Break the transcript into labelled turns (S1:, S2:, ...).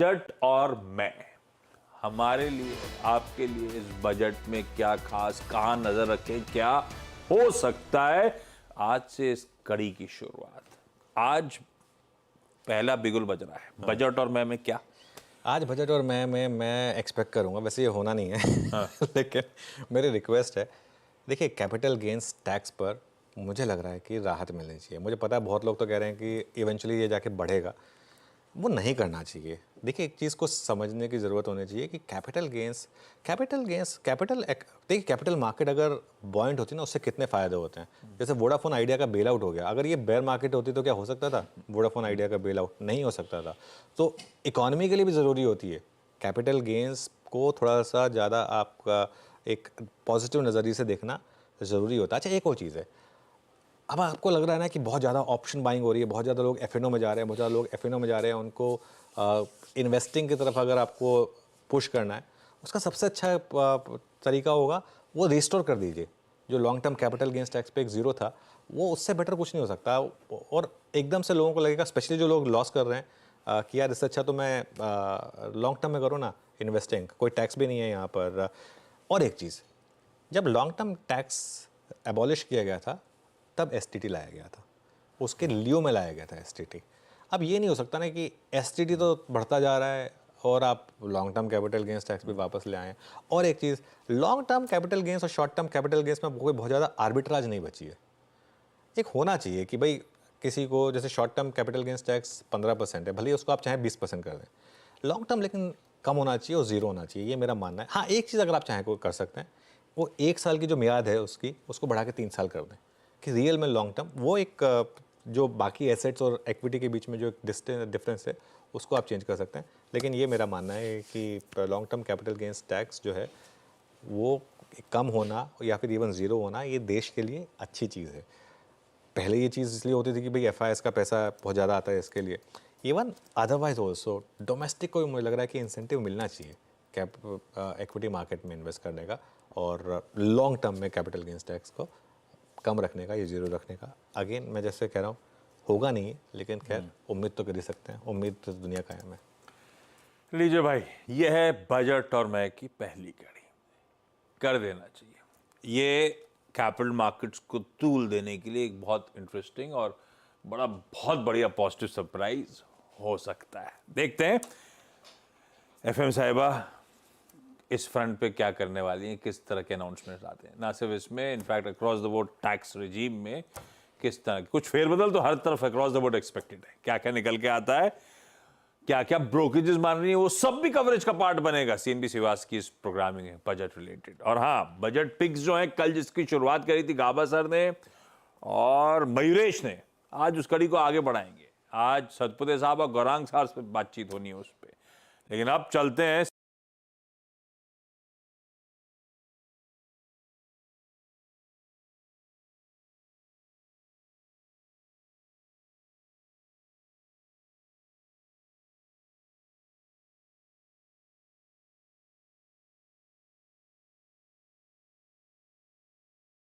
S1: Budget और मैं, हमारे लिए आपके लिए इस बजट में क्या खास, कहां नजर रखें, क्या हो सकता है। आज से इस कड़ी की शुरुआत। आज पहला बिगुल बज रहा है। बजट और मैं में क्या।
S2: आज बजट और मैं एक्सपेक्ट करूंगा, वैसे ये होना नहीं है
S1: हाँ।
S2: लेकिन मेरी रिक्वेस्ट है। देखिए, कैपिटल गेंस टैक्स पर मुझे लग रहा है कि राहत मिलनी चाहिए। मुझे पता है बहुत लोग तो कह रहे हैं कि इवेंचुअली ये जाके बढ़ेगा, वो नहीं करना चाहिए। देखिए, एक चीज़ को समझने की ज़रूरत होनी चाहिए कि देखिए, कैपिटल मार्केट अगर बॉइंट होती ना, उससे कितने फ़ायदे होते हैं। जैसे वोडाफोन आइडिया का बेल आउट हो गया, अगर ये बेयर मार्केट होती तो क्या हो सकता था? वोडाफोन आइडिया का बेल आउट नहीं हो सकता था। तो इकोनॉमी के लिए भी ज़रूरी होती है कैपिटल गेंस को थोड़ा सा ज़्यादा आपका एक पॉजिटिव नज़रिए से देखना ज़रूरी होता है। अच्छा, एक और चीज़ है, अब आपको लग रहा है ना कि बहुत ज़्यादा ऑप्शन बाइंग हो रही है, बहुत ज़्यादा लोग एफएनओ में जा रहे हैं, बहुत ज़्यादा लोग एफएनओ में जा रहे हैं, उनको इन्वेस्टिंग की तरफ अगर आपको पुश करना है, उसका सबसे अच्छा तरीका होगा वो रिस्टोर कर दीजिए। जो long term capital gains tax पे एक जीरो था, वो उससे बेटर कुछ नहीं हो सकता। और एकदम से लोगों को लगेगा, स्पेशली जो लोग लॉस कर रहे हैं, कि यार इससे अच्छा तो मैं लॉन्ग टर्म में करूँ ना इन्वेस्टिंग, कोई टैक्स भी नहीं है यहाँ पर। और एक चीज़, जब लॉन्ग टर्म टैक्स एबॉलिश किया गया था, तब एसटीटी लाया गया था, उसके लियो में लाया गया था एसटीटी। अब ये नहीं हो सकता ना कि एसटीटी तो बढ़ता जा रहा है और आप long term capital gains tax भी वापस ले आए। और एक चीज़, लॉन्ग टर्म कैपिटल गेंस और शॉर्ट टर्म कैपिटल गेंस में कोई बहुत ज़्यादा आर्बिट्राज नहीं बची है। एक होना चाहिए कि भाई किसी को, जैसे short term capital gains tax 15% है, भले ही उसको आप चाहें 20% कर दें, लॉन्ग टर्म लेकिन कम होना चाहिए और ज़ीरो होना चाहिए, ये मेरा मानना है। हाँ, एक चीज़ अगर आप चाहें को कर सकते हैं, वो 1 साल की जो मियाद है उसको बढ़ा के 3 साल कर दें, कि रियल में लॉन्ग टर्म वो एक जो बाकी एसेट्स और इक्विटी के बीच में जो एक डिफरेंस है, उसको आप चेंज कर सकते हैं। लेकिन ये मेरा मानना है कि long term capital gains tax जो है वो कम होना या फिर इवन ज़ीरो होना, ये देश के लिए अच्छी चीज़ है। पहले ये चीज़ इसलिए होती थी कि भाई एफआईएस का पैसा बहुत ज़्यादा आता है इसके लिए। इवन अदरवाइज ऑल्सो डोमेस्टिक को मुझे लग रहा है कि इंसेंटिव मिलना चाहिए कैप इक्विटी मार्केट में इन्वेस्ट करने का, और लॉन्ग टर्म में कैपिटल गेंस टैक्स को कम रखने का या जीरो रखने का। अगेन मैं जैसे कह रहा हूँ, होगा नहीं, लेकिन खैर उम्मीद तो कर ही सकते हैं, उम्मीद तो दुनिया कायम है।
S1: लीजिए भाई, यह है बजट और मैं की पहली कड़ी। कर देना चाहिए। ये कैपिटल मार्केट्स को तूल देने के लिए एक बहुत इंटरेस्टिंग और बहुत बढ़िया पॉजिटिव सरप्राइज हो सकता है। देखते हैं एफएम साहिबा इस फ्रंट पे क्या करने वाली हैं, किस तरह के अनाउंसमेंट आते हैं। ना सिर्फ इसमें, in fact across the board tax regime में किस तरह कुछ फेरबदल तो हर तरफ अक्रॉस द बोर्ड एक्सपेक्टेड है। क्या क्या निकल के आता है, क्या क्या ब्रोकरेजेस मान रही है, वो सब भी कवरेज का पार्ट बनेगा। सीएनबी सिवास की इस प्रोग्रामिंग है बजट रिलेटेड। और हाँ, बजट पिक्स जो है, कल जिसकी शुरुआत करी थी गाबा सर ने और मयूरेश ने, आज उस कड़ी को आगे बढ़ाएंगे। आज सतपुते साहब और गौरांग साहब से बातचीत होनी है उस पर। लेकिन अब चलते हैं